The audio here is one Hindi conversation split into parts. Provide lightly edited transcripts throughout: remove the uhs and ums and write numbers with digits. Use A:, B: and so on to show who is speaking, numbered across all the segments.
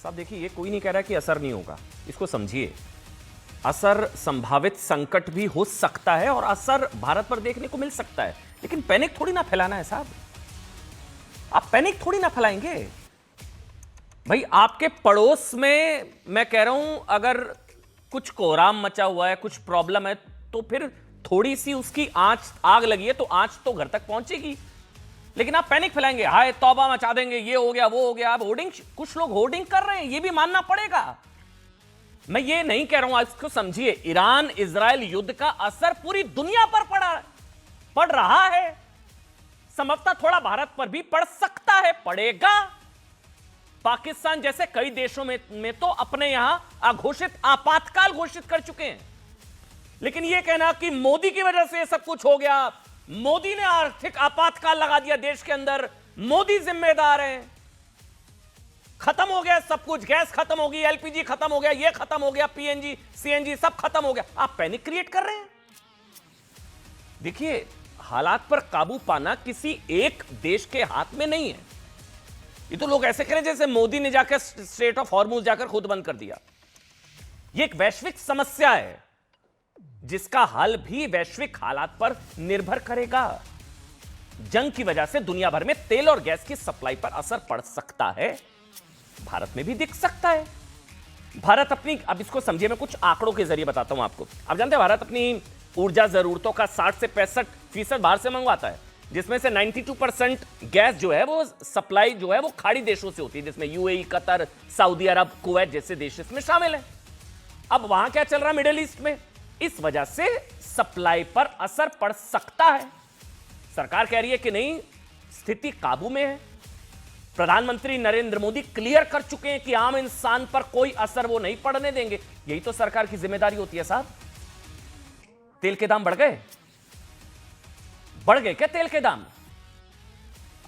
A: साहब देखिए, ये कोई नहीं कह रहा कि असर नहीं होगा, इसको समझिए। असर संभावित संकट भी हो सकता है और असर भारत पर देखने को मिल सकता है, लेकिन पैनिक थोड़ी ना फैलाना है साहब। आप पैनिक थोड़ी ना फैलाएंगे भाई। आपके पड़ोस में मैं कह रहा हूं अगर कुछ कोहराम मचा हुआ है, कुछ प्रॉब्लम है, तो फिर थोड़ी सी उसकी आग लगी है तो आंच तो घर तक पहुंचेगी। लेकिन आप पैनिक फैलाएंगे, हाय तौबा मचा देंगे, ये हो गया वो हो गया। अब होर्डिंग, कुछ लोग होर्डिंग कर रहे हैं, ये भी मानना पड़ेगा। मैं ये नहीं कह रहा हूं, इसको समझिए। ईरान इजराइल युद्ध का असर पूरी दुनिया पर पड़ रहा है। संभवतः थोड़ा भारत पर भी पड़ सकता है, पड़ेगा। पाकिस्तान जैसे कई देशों में तो अपने यहां अघोषित आपातकाल घोषित कर चुके हैं। लेकिन यह कहना कि मोदी की वजह से सब कुछ हो गया, मोदी ने आर्थिक आपातकाल लगा दिया देश के अंदर, मोदी जिम्मेदार हैं, खत्म हो गया सब कुछ, गैस खत्म हो गई, एलपीजी खत्म हो गया, ये खत्म हो गया, पीएनजी सीएनजी सब खत्म हो गया, आप पैनिक क्रिएट कर रहे हैं। देखिए, हालात पर काबू पाना किसी एक देश के हाथ में नहीं है। ये तो लोग ऐसे करें जैसे मोदी ने जाकर स्ट्रेट ऑफ हॉर्मुज जाकर खुद बंद कर दिया। ये एक वैश्विक समस्या है जिसका हल भी वैश्विक हालात पर निर्भर करेगा। जंग की वजह से दुनिया भर में तेल और गैस की सप्लाई पर असर पड़ सकता है, भारत में भी दिख सकता है। भारत अपनी, अब इसको समझिए, मैं कुछ आंकड़ों के जरिए बताता हूं आपको। आप जानते हैं भारत अपनी ऊर्जा जरूरतों का 60 से 65% बाहर से मंगवाता है, जिसमें से 92% गैस जो है वो सप्लाई जो है वो खाड़ी देशों से होती है, जिसमें यूएई, कतर, सऊदी अरब, कुवैत जैसे देश इसमें शामिल हैं। अब वहां क्या चल रहा है मिडिल ईस्ट में, इस वजह से सप्लाई पर असर पड़ सकता है। सरकार कह रही है कि नहीं, स्थिति काबू में है। प्रधानमंत्री नरेंद्र मोदी क्लियर कर चुके हैं कि आम इंसान पर कोई असर वो नहीं पड़ने देंगे। यही तो सरकार की जिम्मेदारी होती है साहब। तेल के दाम बढ़ गए क्या तेल के दाम?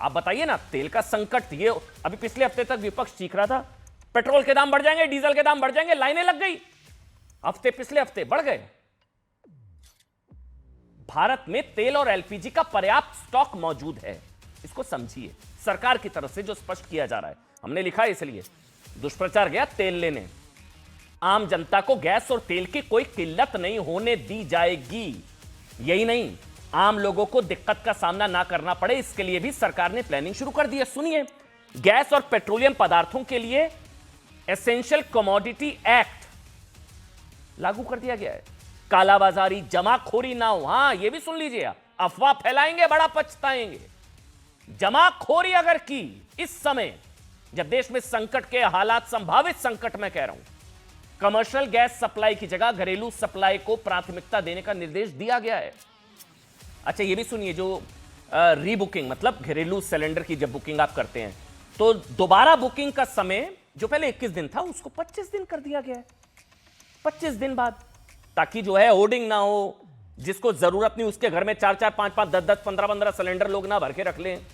A: आप बताइए ना, तेल का संकट, ये अभी पिछले हफ्ते तक विपक्ष चीख रहा था पेट्रोल के दाम बढ़ जाएंगे, डीजल के दाम बढ़ जाएंगे, लाइनें लग गई, पिछले हफ्ते बढ़ गए। भारत में तेल और एलपीजी का पर्याप्त स्टॉक मौजूद है, इसको समझिए। सरकार की तरफ से जो स्पष्ट किया जा रहा है, हमने लिखा है इसलिए, दुष्प्रचार गया तेल लेने, आम जनता को गैस और तेल की कोई किल्लत नहीं होने दी जाएगी। यही नहीं, आम लोगों को दिक्कत का सामना ना करना पड़े, इसके लिए भी सरकार ने प्लानिंग शुरू कर दी है। सुनिए, गैस और पेट्रोलियम पदार्थों के लिए एसेंशियल कमोडिटी एक्ट लागू कर दिया गया है। कालाबाजारी, जमाखोरी ना हो। हां, यह भी सुन लीजिए, अफवाह फैलाएंगे बड़ा पछताएंगे। जमाखोरी अगर की इस समय, जब देश में संकट के हालात, संभावित संकट में कह रहा हूं, कमर्शियल गैस सप्लाई की जगह घरेलू सप्लाई को प्राथमिकता देने का निर्देश दिया गया है। अच्छा, ये भी सुनिए, जो रीबुकिंग, मतलब घरेलू सिलेंडर की जब बुकिंग आप करते हैं तो दोबारा बुकिंग का समय जो पहले 21 दिन था उसको 25 दिन कर दिया गया है, 25 दिन बाद, ताकि जो है होर्डिंग ना हो, जिसको जरूरत नहीं उसके घर में 4-4, 5-5, 10-10, 15-15 सिलेंडर लोग ना भर के रख लें।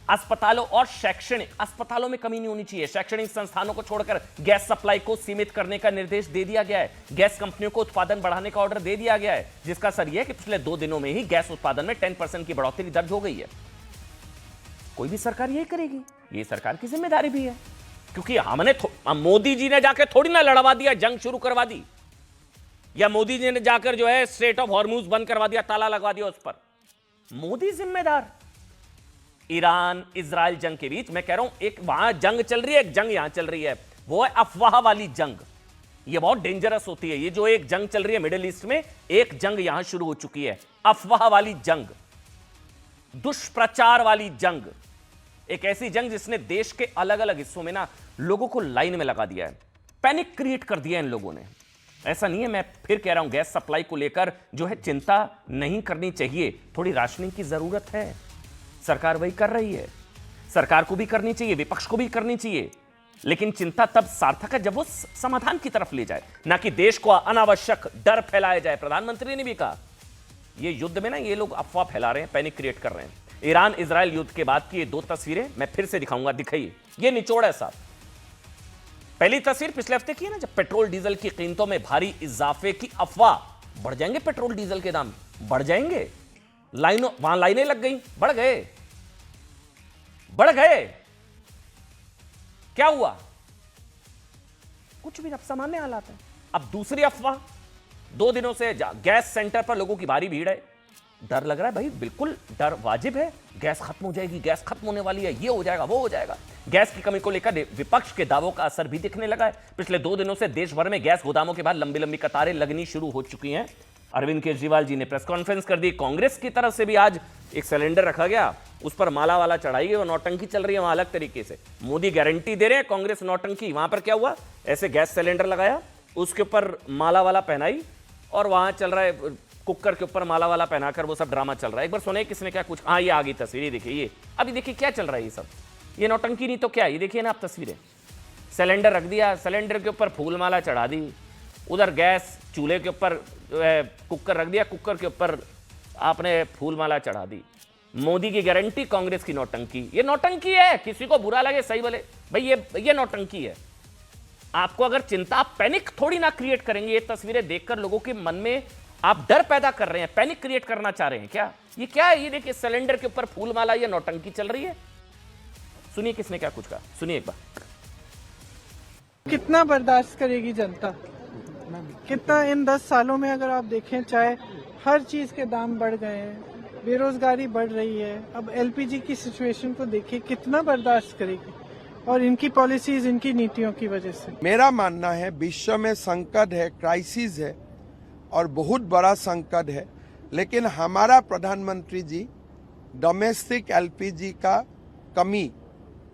A: अस्पतालों और शैक्षणिक अस्पतालों में कमी नहीं होनी चाहिए। शैक्षणिक संस्थानों को छोड़कर गैस सप्लाई को सीमित करने का निर्देश दे दिया गया है। गैस कंपनियों को उत्पादन बढ़ाने का ऑर्डर दे दिया गया है, जिसका असर यह है कि पिछले 2 दिनों में ही गैस उत्पादन में 10% की बढ़ोतरी दर्ज हो गई है। कोई भी सरकार यही करेगी, ये सरकार की जिम्मेदारी भी है, क्योंकि हमने मोदी जी ने जाकर थोड़ी ना लड़वा दिया, जंग शुरू करवा दी, या मोदी जी ने जाकर जो है स्ट्रेट ऑफ हॉर्मुज बंद करवा दिया, ताला लगवा दिया उस पर। मोदी जिम्मेदार। ईरान इजराइल जंग के बीच मैं कह रहा हूं, एक वहां जंग चल रही है, एक जंग यहां चल रही है, वो है अफवाह वाली जंग। ये बहुत डेंजरस होती है। ये जो एक जंग चल रही है मिडिल ईस्ट में, एक जंग यहां शुरू हो चुकी है, अफवाह वाली जंग, दुष्प्रचार वाली जंग, एक ऐसी जंग जिसने देश के अलग अलग हिस्सों में ना लोगों को लाइन में लगा दिया है, पैनिक क्रिएट कर दिया इन लोगों ने। ऐसा नहीं है, मैं फिर कह रहा हूं, गैस सप्लाई को लेकर जो है चिंता नहीं करनी चाहिए, थोड़ी राशनिंग की जरूरत है, सरकार वही कर रही है, सरकार को भी करनी चाहिए, विपक्ष को भी करनी चाहिए, लेकिन चिंता तब सार्थक है जब वो समाधान की तरफ ले जाए, ना कि देश को अनावश्यक डर फैलाया जाए। प्रधानमंत्री ने भी कहा, ये युद्ध में ना ये लोग अफवाह फैला रहे हैं, पैनिक क्रिएट कर रहे हैं। ईरान इजराइल युद्ध के बाद की ये 2 तस्वीरें मैं फिर से दिखाऊंगा, दिखाइए, ये निचोड़ है साहब। पहली तस्वीर पिछले हफ्ते की है ना, जब पेट्रोल डीजल की कीमतों में भारी इजाफे की अफवाह, बढ़ जाएंगे पेट्रोल डीजल के दाम, बढ़ जाएंगे, वहां लाइनें लग गई, बढ़ गए। क्या हुआ? कुछ भी, अब सामान्य हालात है। अब दूसरी अफवाह, 2 दिनों से गैस सेंटर पर लोगों की भारी भीड़ है, डर लग रहा है। भाई बिल्कुल डर वाजिब है, गैस खत्म हो जाएगी, गैस खत्म होने वाली है, ये हो जाएगा, वो हो जाएगा। गैस की कमी को लेकर विपक्ष के दावों का असर भी दिखने लगा है। पिछले 2 दिनों से देश भर में गैस गोदामों के बाहर लंबी लंबी कतारें लगनी शुरू हो चुकी हैं। अरविंद केजरीवाल जी ने प्रेस कॉन्फ्रेंस कर दी। कांग्रेस की तरफ से भी आज एक सिलेंडर रखा गया, उस पर माला वाला चढ़ाई गई और नौटंकी चल रही है वहां अलग तरीके से। मोदी गारंटी दे रहे हैं, कांग्रेस नौटंकी। वहां पर क्या हुआ, ऐसे गैस सिलेंडर लगाया, उसके ऊपर माला वाला पहनाई और वहां चल रहा है कुकर के ऊपर माला वाला पहनाकर वो सब ड्रामा चल रहा है। एक बार सुने किसने क्या कुछ। हाँ, ये आ गई तस्वीर, ये देखिए, ये अभी देखिए क्या चल रहा है, ये सब ये नौटंकी नहीं तो क्या। ये देखिए ना आप तस्वीरें, सिलेंडर रख दिया, सिलेंडर के ऊपर फूल माला चढ़ा दी, उधर गैस चूल्हे के ऊपर कुकर रख दिया, कुकर के ऊपर आपने फूल माला चढ़ा दी। मोदी की गारंटी, कांग्रेस की नौटंकी। ये नौटंकी है, किसी को बुरा लगे सही बोले, भाई ये नौटंकी है। आपको अगर चिंता, आप पैनिक थोड़ी ना क्रिएट करेंगे। ये तस्वीरें देखकर लोगों के मन में आप डर पैदा कर रहे हैं, पैनिक क्रिएट करना चाह रहे हैं क्या? ये क्या है? ये देखिए सिलेंडर के ऊपर फूल माला, ये नौटंकी चल रही है। सुनिए किसने क्या कुछ कहा, सुनिए एक बार।
B: कितना बर्दाश्त करेगी जनता? कितना इन 10 सालों में अगर आप देखें, चाहे हर चीज के दाम बढ़ गए हैं, बेरोजगारी बढ़ रही है, अब एलपीजी की सिचुएशन को देखिए, कितना बर्दाश्त करेगी? और इनकी पॉलिसीज, इनकी नीतियों की वजह से।
C: मेरा मानना है विश्व में संकट है, क्राइसिस है और बहुत बड़ा संकट है, लेकिन हमारा प्रधानमंत्री जी डोमेस्टिक एलपीजी का कमी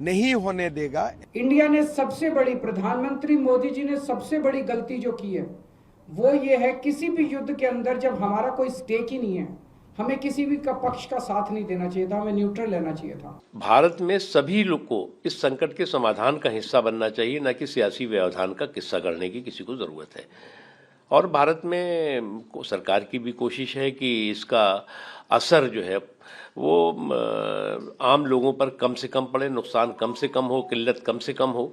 C: नहीं होने देगा।
D: इंडिया ने सबसे बड़ी, प्रधानमंत्री मोदी जी ने सबसे बड़ी गलती जो की है वो ये है, किसी भी युद्ध के अंदर जब हमारा कोई स्टेक ही नहीं है, हमें किसी भी का पक्ष का साथ नहीं देना चाहिए था, हमें न्यूट्रल रहना चाहिए था।
E: भारत में सभी लोग को इस संकट के समाधान का हिस्सा बनना चाहिए, न कि सियासी व्यवधान का किस्सा करने की किसी को ज़रूरत है। और भारत में सरकार की भी कोशिश है कि इसका असर जो है वो आम लोगों पर कम से कम पड़े, नुकसान कम से कम हो, किल्लत कम से कम हो।